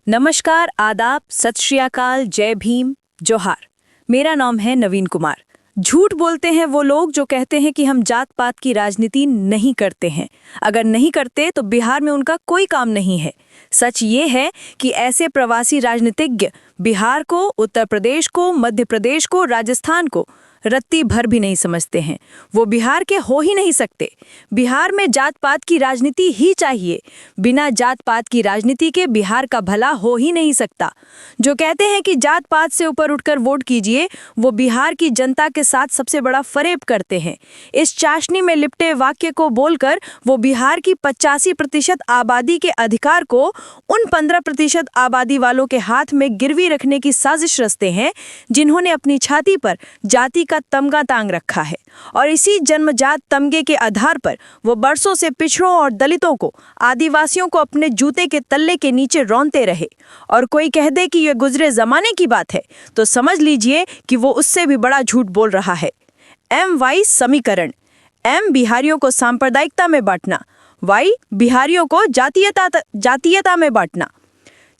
नमस्कार, आदाब, सत श्री अकाल, जय भीम, जोहार। मेरा नाम है नवीन कुमार। झूठ बोलते हैं वो लोग जो कहते हैं कि हम जात पात की राजनीति नहीं करते हैं। अगर नहीं करते तो बिहार में उनका कोई काम नहीं है। सच ये है कि ऐसे प्रवासी राजनीतिज्ञ बिहार को, उत्तर प्रदेश को, मध्य प्रदेश को, राजस्थान को रत्ती भर भी नहीं समझते हैं। वो बिहार के हो ही नहीं सकते। बिहार में जात पात की राजनीति ही चाहिए। बिना जात पात की राजनीति के बिहार का भला हो ही नहीं सकता। जो कहते हैं कि जात पात से ऊपर उठकर वोट कीजिए, वो बिहार की जनता के साथ सबसे बड़ा फरेब करते हैं। इस चाशनी में लिपटे वाक्य को बोलकर वो बिहार की 85% आबादी के अधिकार को उन 15% आबादी वालों के हाथ में गिरवी रखने की साजिश रचते हैं, जिन्होंने अपनी छाती पर जाति का तमगा तांग रखा है। और इसी जन्मजात तमगे के आधार पर वो बरसों से पिछड़ों और दलितों को, आदिवासियों को अपने जूते के तल्ले के नीचे रौंदते रहे। और कोई कह दे कि ये गुजरे जमाने की बात है तो समझ लीजिए कि वो उससे भी बड़ा झूठ बोल रहा है। वाई समीकरण। बिहारियों को सांप्रदायिकता में बांटना, वाई बिहारियों को जातीयता में बांटना।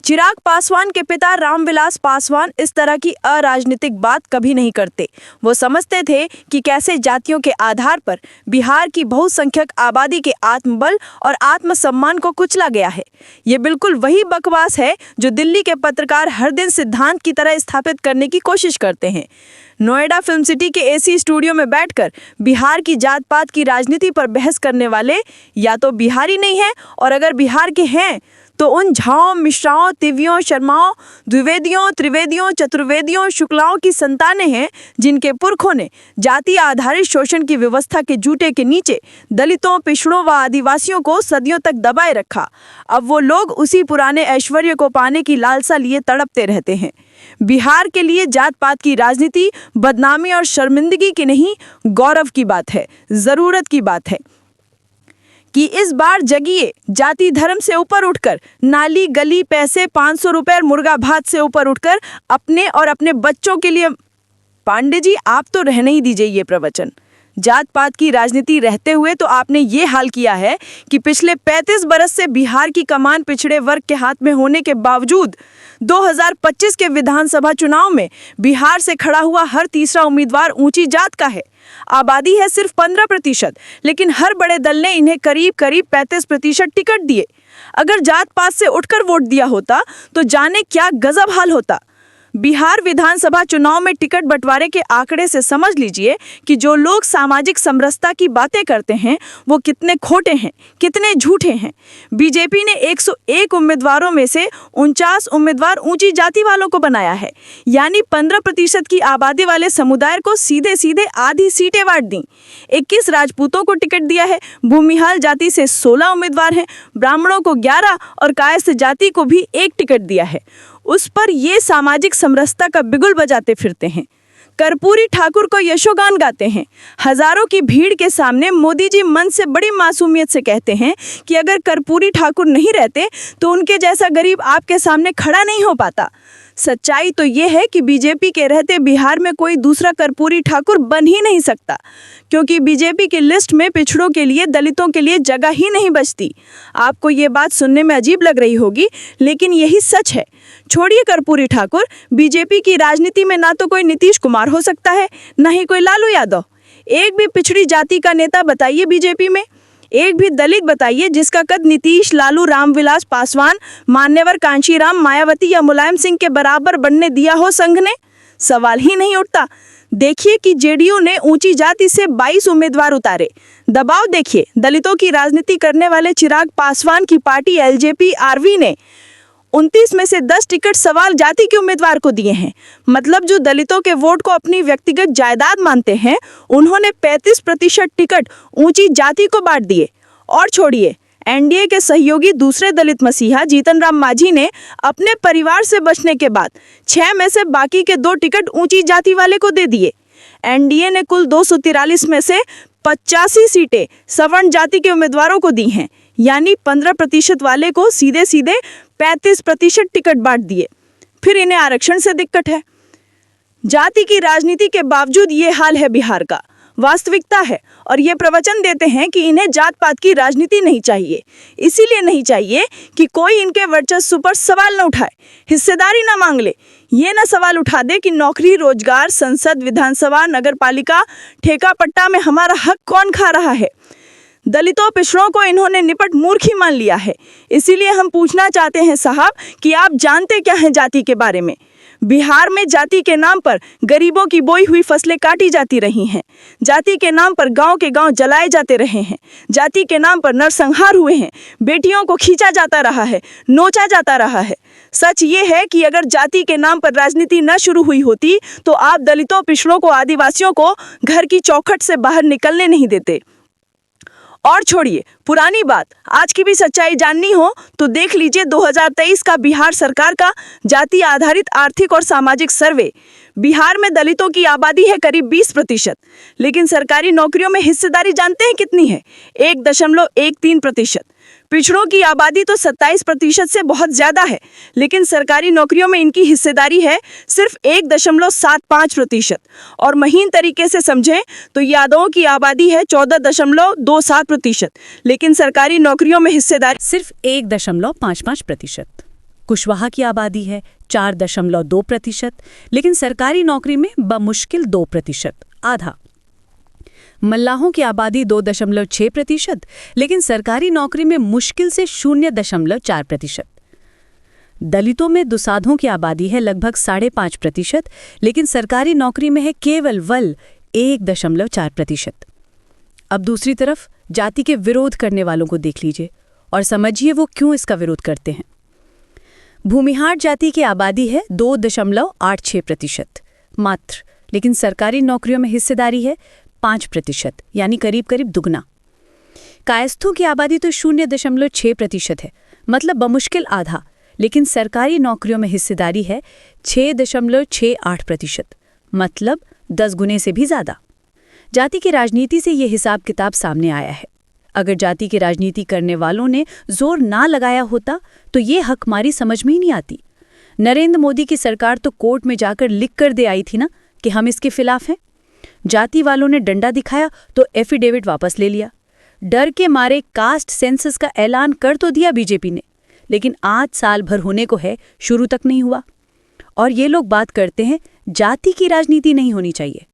चिराग पासवान के पिता रामविलास पासवान इस तरह की अराजनीतिक बात कभी नहीं करते। वो समझते थे कि कैसे जातियों के आधार पर बिहार की बहुसंख्यक आबादी के आत्मबल और आत्मसम्मान को कुचला गया है। ये बिल्कुल वही बकवास है जो दिल्ली के पत्रकार हर दिन सिद्धांत की तरह स्थापित करने की कोशिश करते हैं। नोएडा फिल्म सिटी के एसी स्टूडियो में बैठकर बिहार की जात पात की राजनीति पर बहस करने वाले या तो बिहारी नहीं हैं, और अगर बिहार के हैं तो उन झाओं, मिश्राओं, तिवियों, शर्माओं, द्विवेदियों, त्रिवेदियों, चतुर्वेदियों, शुक्लाओं की संतानें हैं, जिनके पुरखों ने जाति आधारित शोषण की व्यवस्था के जूते के नीचे दलितों, पिछड़ों व आदिवासियों को सदियों तक दबाए रखा। अब वो लोग उसी पुराने ऐश्वर्य को पाने की लालसा लिए तड़पते रहते हैं। बिहार के लिए जात पात की राजनीति बदनामी और शर्मिंदगी की नहीं, गौरव की बात है, जरूरत की बात है कि इस बार जगिए। जाति धर्म से ऊपर उठकर, नाली गली पैसे 500 रुपए मुर्गा भात से ऊपर उठकर अपने और अपने बच्चों के लिए। पांडे जी, आप तो रहने ही दीजिए ये प्रवचन। जात पात की राजनीति रहते हुए तो आपने ये हाल किया है कि पिछले 35 बरस से बिहार की कमान पिछड़े वर्ग के हाथ में होने के बावजूद 2025 के विधानसभा चुनाव में बिहार से खड़ा हुआ हर तीसरा उम्मीदवार ऊंची जात का है। आबादी है सिर्फ 15%, लेकिन हर बड़े दल ने इन्हें करीब करीब 35% टिकट दिए। अगर जात पात से उठकर वोट दिया होता तो जाने क्या गजब हाल होता। बिहार विधानसभा चुनाव में टिकट बंटवारे के आंकड़े से समझ लीजिए कि जो लोग सामाजिक समरसता की बातें करते हैं वो कितने खोटे हैं, कितने झूठे हैं। बीजेपी ने 101 उम्मीदवारों में से 49 उम्मीदवार ऊंची जाति वालों को बनाया है, यानी 15% की आबादी वाले समुदाय को सीधे सीधे आधी सीटें बांट दी। 21 राजपूतों को टिकट दिया है, भूमिहाल जाति से 16 उम्मीदवार हैं, ब्राह्मणों को 11 और कायस्थ जाति को भी 1 टिकट दिया है। उस पर ये सामाजिक समरसता का बिगुल बजाते फिरते हैं। कर्पूरी ठाकुर को यशोगान गाते हैं। हजारों की भीड़ के सामने मोदी जी मन से बड़ी मासूमियत से कहते हैं कि अगर कर्पूरी ठाकुर नहीं रहते तो उनके जैसा गरीब आपके सामने खड़ा नहीं हो पाता। सच्चाई तो ये है कि बीजेपी के रहते बिहार में कोई दूसरा कर्पूरी ठाकुर बन ही नहीं सकता, क्योंकि बीजेपी की लिस्ट में पिछड़ों के लिए, दलितों के लिए जगह ही नहीं बचती। आपको ये बात सुनने में अजीब लग रही होगी, लेकिन यही सच है। छोड़िए कर्पूरी ठाकुर, बीजेपी की राजनीति में ना तो कोई नीतीश कुमार हो सकता है, ना ही कोई लालू यादव। एक भी पिछड़ी जाति का नेता बताइए बीजेपी में, एक भी दलित बताइए जिसका कद नीतीश, लालू, रामविलास पासवान, मान्यवर कांशीराम, मायावती या मुलायम सिंह के बराबर बनने दिया हो संघ ने। सवाल ही नहीं उठता। देखिए कि जेडीयू ने ऊंची जाति से 22 उम्मीदवार उतारे। दबाव देखिए, दलितों की राजनीति करने वाले चिराग पासवान की पार्टी एलजेपी-आरवी ने 29 में से 10 टिकट सवाल जाति के उम्मीदवार को दिए हैं। मतलब जो दलितों के वोट को अपनी व्यक्तिगत जायदाद मानते हैं, उन्होंने 35% टिकट ऊंची जाति को बांट दिए। और छोड़िए, एनडीए के सहयोगी दूसरे दलित मसीहा जीतन राम मांझी ने अपने परिवार से बचने के बाद 6 में से बाकी के 2 टिकट ऊंची जाति वाले को दे दिए। एनडीए ने कुल 243 में से 85 सीटें सवर्ण जाति के उम्मीदवारों को दी हैं, यानी 15% वाले को सीधे सीधे 35% टिकट बांट दिए। फिर इन्हें आरक्षण से दिक्कत है। जाति की राजनीति के बावजूद ये हाल है बिहार का। वास्तविकता है और ये प्रवचन देते हैं कि इन्हें जात पात की राजनीति नहीं चाहिए। इसीलिए नहीं चाहिए कि कोई इनके वर्चस्व पर सवाल न उठाए, हिस्सेदारी न मांग ले, ये न सवाल उठा दे कि नौकरी, रोजगार, संसद, विधानसभा, नगर पालिका, ठेका पट्टा में हमारा हक कौन खा रहा है। दलितों, पिछड़ों को इन्होंने निपट मूर्ख ही मान लिया है। इसीलिए हम पूछना चाहते हैं साहब कि आप जानते क्या हैं जाति के बारे में। बिहार में जाति के नाम पर गरीबों की बोई हुई फसलें काटी जाती रही हैं। जाति के नाम पर गांव के गांव जलाए जाते रहे हैं। जाति के नाम पर नरसंहार हुए हैं। बेटियों को खींचा जाता रहा है, नोचा जाता रहा है। सच ये है कि अगर जाति के नाम पर राजनीति न शुरू हुई होती तो आप दलितों, पिछड़ों को, आदिवासियों को घर की चौखट से बाहर निकलने नहीं देते। और छोड़िए पुरानी बात, आज की भी सच्चाई जाननी हो तो देख लीजिए 2023 का बिहार सरकार का जाति आधारित आर्थिक और सामाजिक सर्वे। बिहार में दलितों की आबादी है करीब 20%, लेकिन सरकारी नौकरियों में हिस्सेदारी जानते हैं कितनी है? 1.13%। पिछड़ों की आबादी तो 27% से बहुत ज्यादा है, लेकिन सरकारी नौकरियों में इनकी हिस्सेदारी है सिर्फ 1.75%। और महीन तरीके से समझें तो यादवों की आबादी है 14.27%, लेकिन सरकारी नौकरियों में हिस्सेदारी सिर्फ 1.55%। कुशवाहा की आबादी है 4.2%, लेकिन सरकारी नौकरी में बमुश्किल 2%, आधा। मल्लाहों की आबादी 2.6%, लेकिन सरकारी नौकरी में मुश्किल से 0.4%। दलितों में दुसाधों की आबादी है लगभग 5.5%, लेकिन सरकारी नौकरी में है केवल 1.4%। अब दूसरी तरफ जाति के विरोध करने वालों को देख लीजिए और समझिए वो क्यों इसका विरोध करते हैं। भूमिहार जाति की आबादी है 2.86% मात्र, लेकिन सरकारी नौकरियों में हिस्सेदारी है 5%, यानी करीब करीब दुगना। कायस्थों की आबादी तो 0.6% है, मतलब बमुश्किल आधा, लेकिन सरकारी नौकरियों में हिस्सेदारी है 6.68%, मतलब 10 गुने से भी ज्यादा। जाति की राजनीति से ये हिसाब किताब सामने आया है। अगर जाति की राजनीति करने वालों ने जोर ना लगाया होता तो ये हकमारी समझ में ही नहीं आती। नरेंद्र मोदी की सरकार तो कोर्ट में जाकर लिख कर दे आई थी ना कि हम इसके खिलाफ हैं। जाति वालों ने डंडा दिखाया तो एफिडेविट वापस ले लिया। डर के मारे कास्ट सेंसस का ऐलान कर तो दिया बीजेपी ने, लेकिन आज साल भर होने को है, शुरू तक नहीं हुआ। और ये लोग बात करते हैं जाति की राजनीति नहीं होनी चाहिए।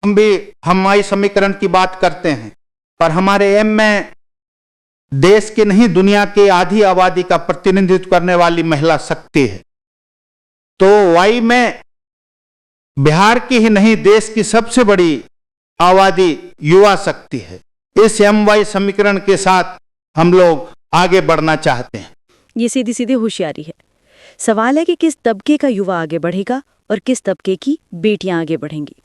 हम भी हमारी समीकरण की बात करते हैं, पर हमारे एम में देश के नहीं दुनिया के आधी आबादी का प्रतिनिधित्व करने वाली महिला शक्ति है। तो वाई में बिहार की ही नहीं देश की सबसे बड़ी आबादी युवा शक्ति है। इस एम-वाई समीकरण के साथ हम लोग आगे बढ़ना चाहते हैं। ये सीधी सीधी होशियारी है। सवाल है कि किस तबके का युवा आगे बढ़ेगा और किस तबके की बेटियां आगे बढ़ेंगी।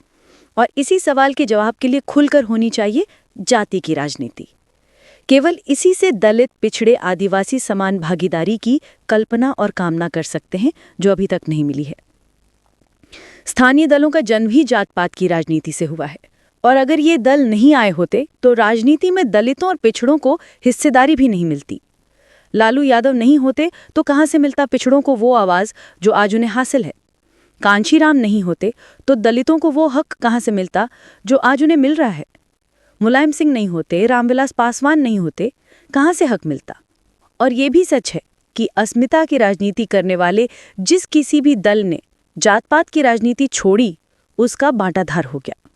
और इसी सवाल के जवाब के लिए खुलकर होनी चाहिए जाति की राजनीति। केवल इसी से दलित, पिछड़े, आदिवासी समान भागीदारी की कल्पना और कामना कर सकते हैं, जो अभी तक नहीं मिली है। स्थानीय दलों का जन्म ही जात पात की राजनीति से हुआ है, और अगर ये दल नहीं आए होते तो राजनीति में दलितों और पिछड़ों को हिस्सेदारी भी नहीं मिलती। लालू यादव नहीं होते तो कहाँ से मिलता पिछड़ों को वो आवाज़ जो आज उन्हें हासिल है। कांशीराम नहीं होते तो दलितों को वो हक कहाँ से मिलता जो आज उन्हें मिल रहा है। मुलायम सिंह नहीं होते, रामविलास पासवान नहीं होते, कहाँ से हक मिलता। और ये भी सच है कि अस्मिता की राजनीति करने वाले जिस किसी भी दल ने जात पात की राजनीति छोड़ी, उसका बांटाधार हो गया।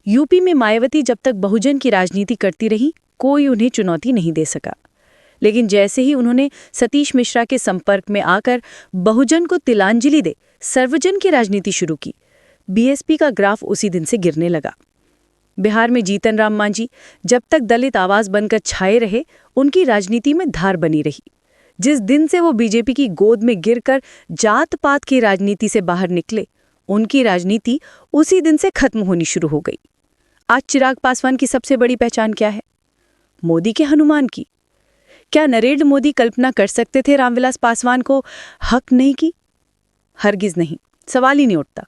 यूपी में मायावती जब तक बहुजन की राजनीति करती रही, कोई उन्हें चुनौती नहीं दे सका। लेकिन जैसे ही उन्होंने सतीश मिश्रा के संपर्क में आकर बहुजन को तिलांजलि दे सर्वजन की राजनीति शुरू की, बीएसपी का ग्राफ उसी दिन से गिरने लगा। बिहार में जीतन राम मांझी जब तक दलित आवाज बनकर छाए रहे, उनकी राजनीति में धार बनी रही। जिस दिन से वो बीजेपी की गोद में गिरकर जात पात की राजनीति से बाहर निकले, उनकी राजनीति उसी दिन से खत्म होनी शुरू हो गई। आज चिराग पासवान की सबसे बड़ी पहचान क्या है? मोदी के हनुमान की। क्या नरेंद्र मोदी कल्पना कर सकते थे रामविलास पासवान को हक नहीं की? हरगिज नहीं, सवाल ही नहीं उठता।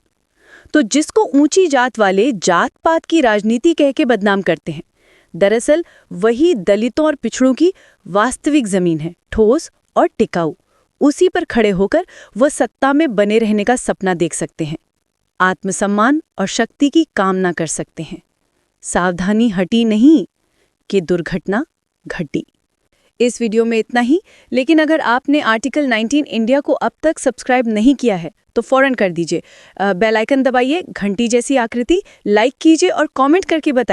तो जिसको ऊंची जात वाले जात पात की राजनीति कह के बदनाम करते हैं, दरअसल वही दलितों और पिछड़ों की वास्तविक जमीन है, ठोस और टिकाऊ। उसी पर खड़े होकर वह सत्ता में बने रहने का सपना देख सकते हैं, आत्मसम्मान और शक्ति की कामना कर सकते हैं। सावधानी हटी नहीं कि दुर्घटना घटी। इस वीडियो में इतना ही, लेकिन अगर आपने आर्टिकल 19 इंडिया को अब तक सब्सक्राइब नहीं किया है तो फौरन कर दीजिए। बेल आइकन दबाइए, घंटी जैसी आकृति, लाइक कीजिए और कमेंट करके बताइए